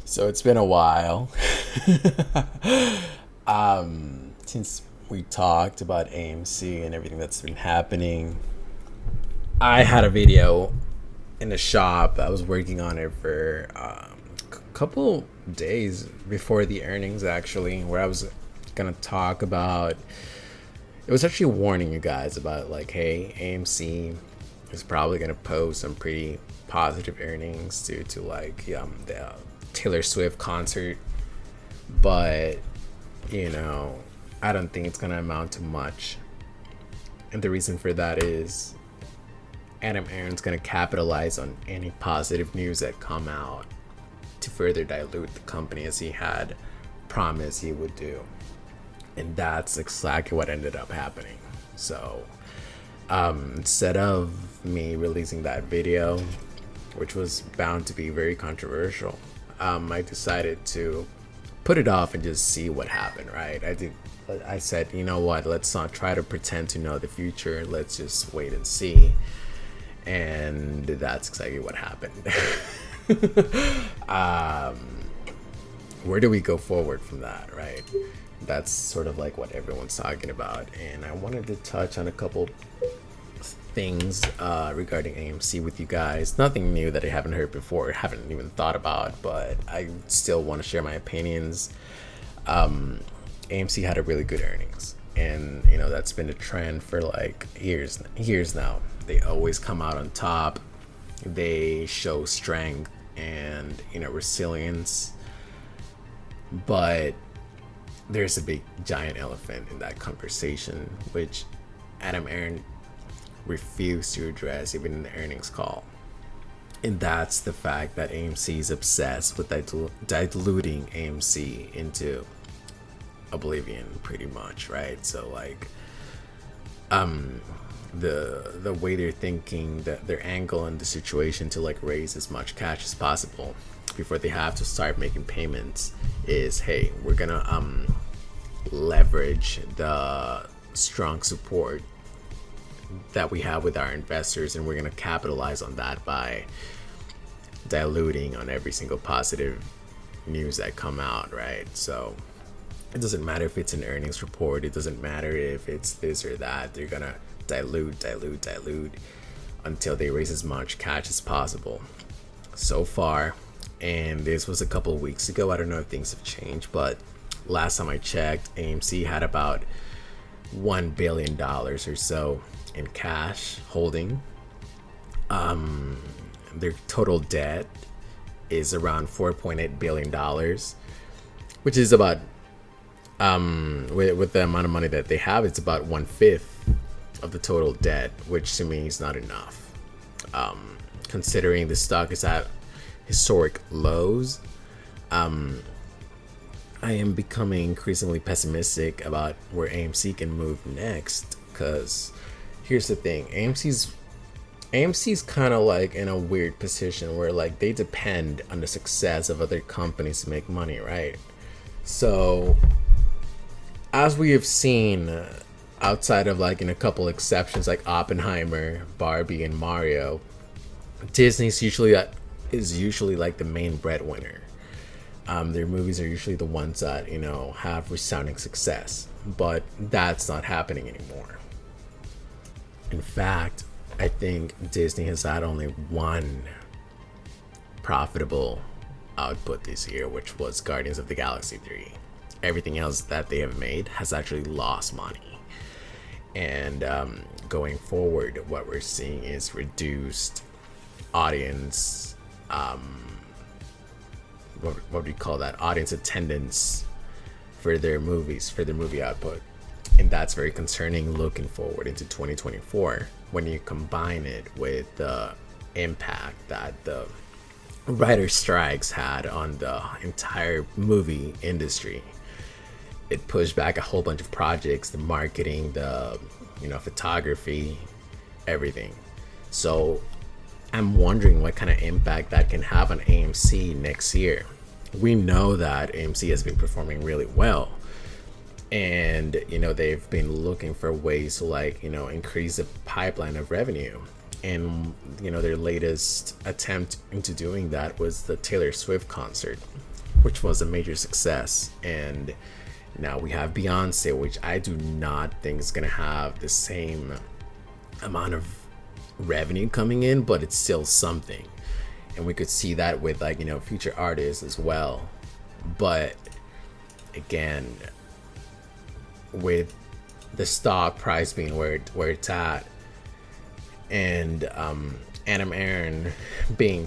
So it's been a while since we talked about AMC and everything that's been happening. I had a video in the shop. I was working on it for a couple days before the earnings, actually, where I was gonna talk about. It was actually warning you guys about like, hey, AMC is probably gonna post some pretty positive earnings due to like the Taylor Swift concert, but you know, I don't think it's gonna amount to much. And the reason for that is Adam Aaron's gonna capitalize on any positive news that come out to further dilute the company as he had promised he would do. And that's exactly what ended up happening. So instead of me releasing that video, which was bound to be very controversial, I decided to put it off and just see what happened, right? I said, you know what, let's not try to pretend to know the future. Let's just wait and see. And that's exactly what happened. Where do we go forward from that, right? That's sort of like what everyone's talking about. And I wanted to touch on a couple things regarding AMC with you guys. Nothing new that I haven't heard before, haven't even thought about, but I still want to share my opinions. AMC had a really good earnings, and you know that's been a trend for like years now. They always come out on top. They show strength and resilience, but there's a big giant elephant in that conversation, which Adam Aaron refused to address even in the earnings call. And that's the fact that AMC is obsessed with diluting AMC into oblivion, pretty much, right? So like the way they're thinking, that their angle in the situation to like raise as much cash as possible before they have to start making payments is, hey, we're gonna leverage the strong support that we have with our investors, and we're going to capitalize on that by diluting on every single positive news that come out, right? So it doesn't matter if it's an earnings report, it doesn't matter if it's this or that. They're going to dilute until they raise as much cash as possible. So far, and this was a couple weeks ago, I don't know if things have changed, but last time I checked, AMC had about $1 billion or so in cash holding. Their total debt is around $4.8 billion, which is about with the amount of money that they have, it's about 1/5 of the total debt, which to me is not enough, considering the stock is at historic lows. I am becoming increasingly pessimistic about where AMC can move next, because here's the thing, AMC's kind of like in a weird position where like they depend on the success of other companies to make money, right? So as we have seen, outside of like in a couple exceptions like Oppenheimer, Barbie, and Mario, Disney's usually like the main breadwinner. Their movies are usually the ones that have resounding success, but that's not happening anymore. In fact, I think Disney has had only one profitable output this year, which was Guardians of the Galaxy 3. Everything else that they have made has actually lost money. And going forward, what we're seeing is reduced audience, what do you call that? Audience attendance for their movies, for their movie output. And that's very concerning looking forward into 2024 when you combine it with the impact that the writer strikes had on the entire movie industry. It pushed back a whole bunch of projects, the marketing, the photography, everything. So I'm wondering what kind of impact that can have on AMC next year. We know that AMC has been performing really well, and they've been looking for ways to increase the pipeline of revenue. And their latest attempt into doing that was the Taylor Swift concert. which was a major success. And now we have Beyonce, which I do not think is going to have the same amount of revenue coming in, but it's still something. And we could see that with, like, you know, future artists as well. But again, with the stock price being where it's at, and Adam Aaron being,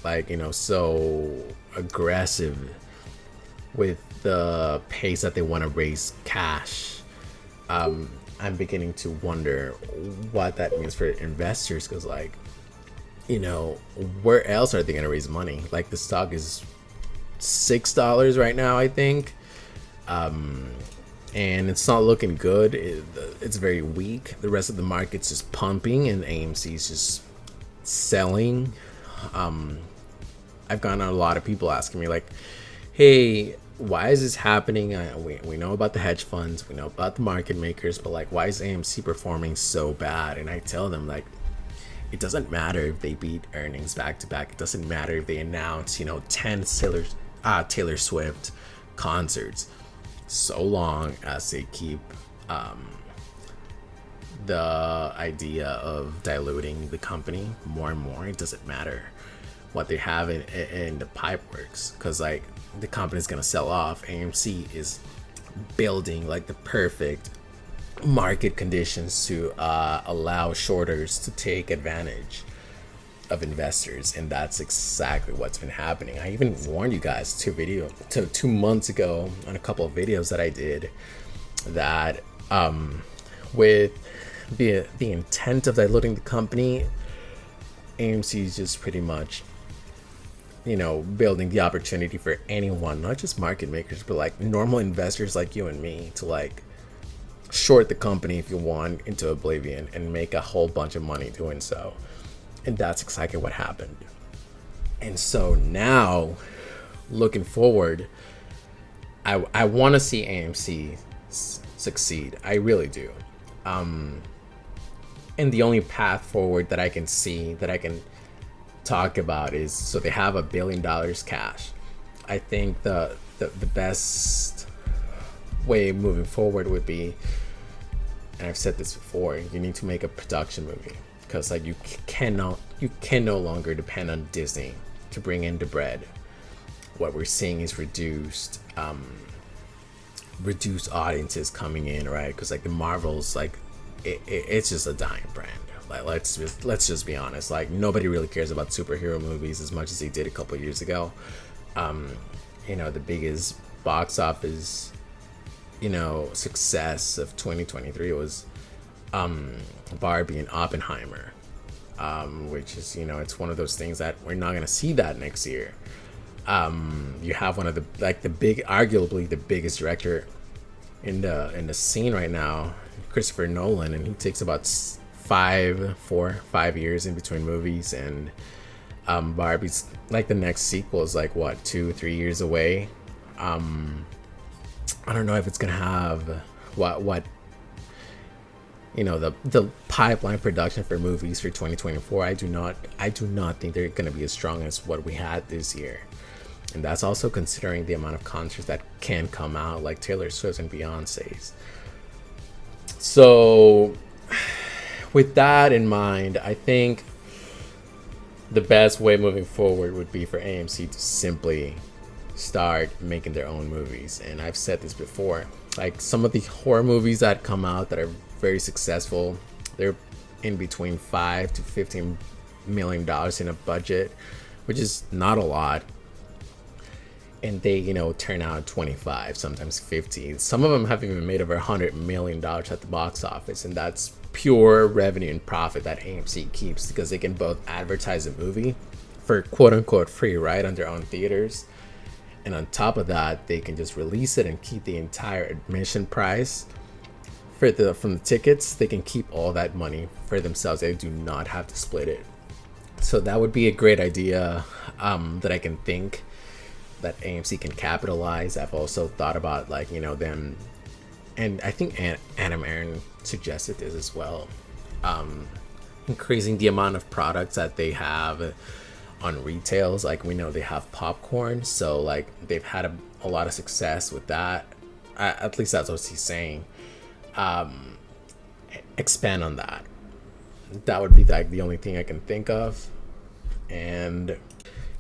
like, you know, so aggressive with the pace that they want to raise cash, I'm beginning to wonder what that means for investors, because, like, you know, where else are they going to raise money? Like, the stock is $6 right now, I think, and it's not looking good. It's very weak. The rest of the market's just pumping, and AMC is just selling. I've gotten a lot of people asking me, like, hey, why is this happening? We know about the hedge funds, we know about the market makers, but, like, why is AMC performing so bad? And I tell them, like, it doesn't matter if they beat earnings back to back. It doesn't matter if they announce, you know, 10 Taylor Swift concerts, so long as they keep the idea of diluting the company more and more. It doesn't matter what they have in the pipe works, because, like, the company's gonna sell off. AMC is building, like, the perfect market conditions to allow shorters to take advantage of investors, and that's exactly what's been happening. I even warned you guys 2 months ago on a couple of videos that I did that with the intent of diluting the company, AMC is just pretty much, you know, building the opportunity for anyone, not just market makers, but, like, normal investors like you and me, to, like, short the company if you want into oblivion and make a whole bunch of money doing so. And that's exactly what happened. And so now, looking forward, I want to see AMC succeed. I really do. And the only path forward that I can see, that I can talk about, is, so they have $1 billion cash. I think the best way moving forward would be, and I've said this before, you need to make a production movie, because, like, you can no longer depend on Disney to bring in the bread. What we're seeing is reduced audiences coming in, right? Because, like, the Marvels, like, it's just a dying brand. Like, let's just be honest. Like, nobody really cares about superhero movies as much as they did a couple years ago. You know, the biggest box office, you know, success of 2023 was Barbie and Oppenheimer, which is, you know, it's one of those things that we're not going to see that next year. You have one of the, like, arguably the biggest director in the scene right now, Christopher Nolan, and he takes about 5 years in between movies, and Barbie's, like, the next sequel is, like, what, 2-3 years away. I don't know if it's gonna have what you know, the pipeline production for movies for 2024. I do not think they're gonna be as strong as what we had this year, and that's also considering the amount of concerts that can come out, like Taylor Swift and Beyonce's. So with that in mind, I think the best way moving forward would be for AMC to simply start making their own movies. And I've said this before, like, some of the horror movies that come out that are very successful, they're in between $5 to $15 million in a budget, which is not a lot, and they, you know, turn out 25, sometimes 50. Some of them have even made over $100 million at the box office, and that's pure revenue and profit that AMC keeps, because they can both advertise a movie for quote unquote free, right, on their own theaters, and on top of that, they can just release it and keep the entire admission price from the tickets. They can keep all that money for themselves. They do not have to split it. So that would be a great idea that I can think that AMC can capitalize. I've also thought about, like, you know, them, and I think Adam Aaron suggested this as well, increasing the amount of products that they have on retails. Like we know they have popcorn, so like they've had a lot of success with that. At least that's what he's saying. Expand on that. That would be like the only thing I can think of. And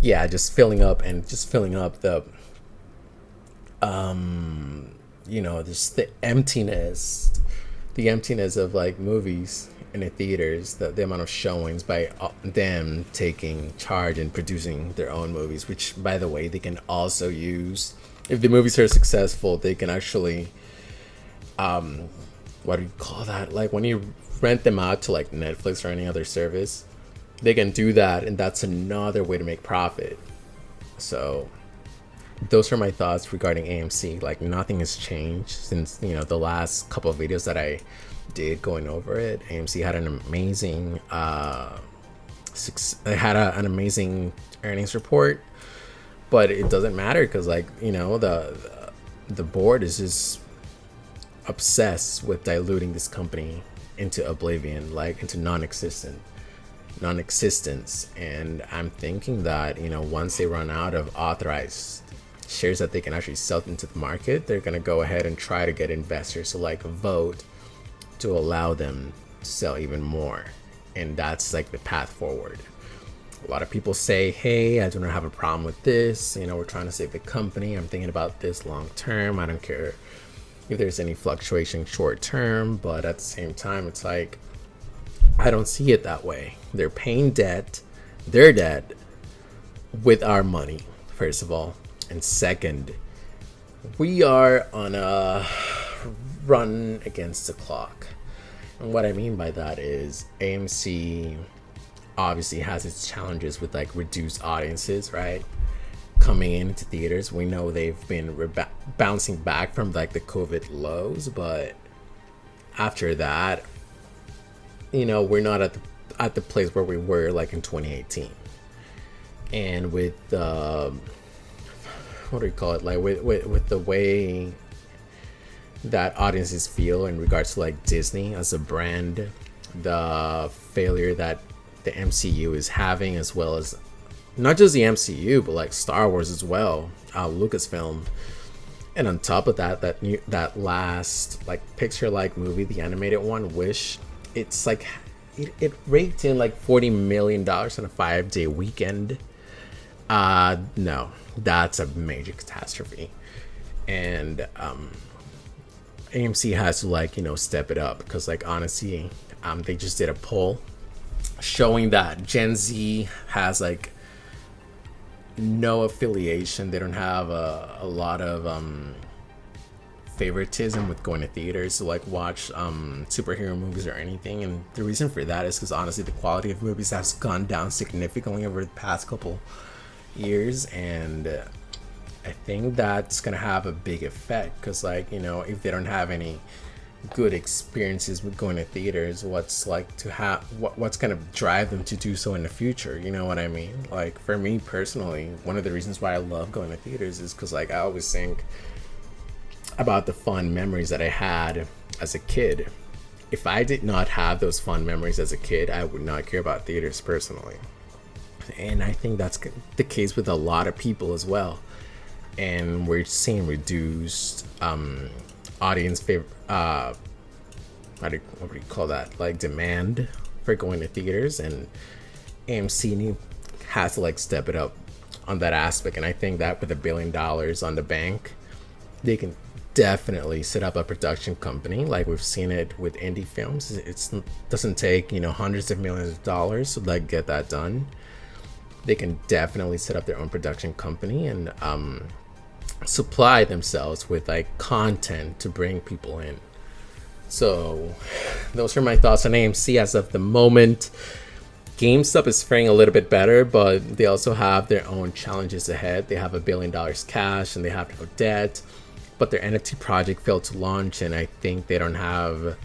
yeah, just filling up the just the emptiness of like movies in the theaters, the amount of showings by them taking charge and producing their own movies, which by the way they can also use if the movies are successful. They can actually what do you call that, like when you rent them out to like Netflix or any other service, they can do that, and that's another way to make profit. So those are my thoughts regarding AMC. Like nothing has changed since the last couple of videos that I did going over it. AMC had an amazing an amazing earnings report, but it doesn't matter because the board is just obsessed with diluting this company into oblivion, like into non-existence. And I'm thinking that once they run out of authorized shares that they can actually sell into the market, they're going to go ahead and try to get investors to like vote to allow them to sell even more. And that's like the path forward. A lot of people say, hey, I do not have a problem with this, we're trying to save the company, I'm thinking about this long term, I don't care if there's any fluctuation short term. But at the same time, it's like I don't see it that way. They're paying their debt with our money, first of all. And second, we are on a run against the clock. And what I mean by that is AMC obviously has its challenges with like reduced audiences, right? Coming into theaters. We know they've been bouncing back from like the COVID lows, but after that, we're not at the place where we were like in 2018. And with what do you call it, like with the way that audiences feel in regards to like Disney as a brand, the failure that the MCU is having, as well as not just the MCU but like Star Wars as well, Lucasfilm. And on top of that, that last like Pixar-like movie, the animated one, Wish, it's like it raked in like $40 million on a 5-day weekend. No, that's a major catastrophe. And AMC has to step it up, because like honestly, they just did a poll showing that Gen Z has like no affiliation. They don't have a lot of favoritism with going to theaters to like watch superhero movies or anything. And the reason for that is because honestly the quality of movies has gone down significantly over the past couple years, and I think that's gonna have a big effect, because if they don't have any good experiences with going to theaters, what's gonna drive them to do so in the future? You know what I mean? Like for me personally, one of the reasons why I love going to theaters is because I always think about the fun memories that I had as a kid. If I did not have those fun memories as a kid, I would not care about theaters personally. And I think that's the case with a lot of people as well. And we're seeing reduced audience favor, what do you call that, like demand for going to theaters, and AMC has to step it up on that aspect. And I think that with $1 billion on the bank, they can definitely set up a production company like we've seen it with indie films. It doesn't take hundreds of millions of dollars to get that done. They can definitely set up their own production company and supply themselves with content to bring people in. So those are my thoughts on AMC as of the moment. GameStop is faring a little bit better, but they also have their own challenges ahead. They have $1 billion cash and they have no debt, but their NFT project failed to launch, and I think they don't have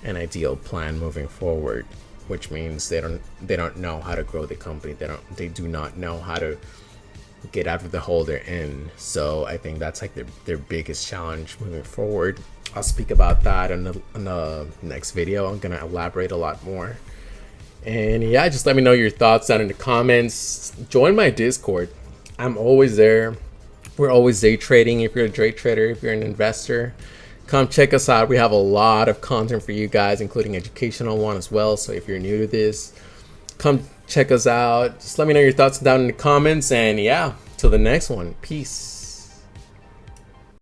an ideal plan moving forward, which means they don't know how to grow the company. They do not know how to get out of the hole they're in. So I think that's their biggest challenge moving forward. I'll speak about that in the next video. I'm gonna elaborate a lot more. And yeah, just let me know your thoughts down in the comments. Join my Discord. I'm always there. We're always day trading. If you're a day trader, if you're an investor, come check us out. We have a lot of content for you guys, including educational one as well. So if you're new to this, come check us out. Just let me know your thoughts down in the comments. And yeah, till the next one. Peace.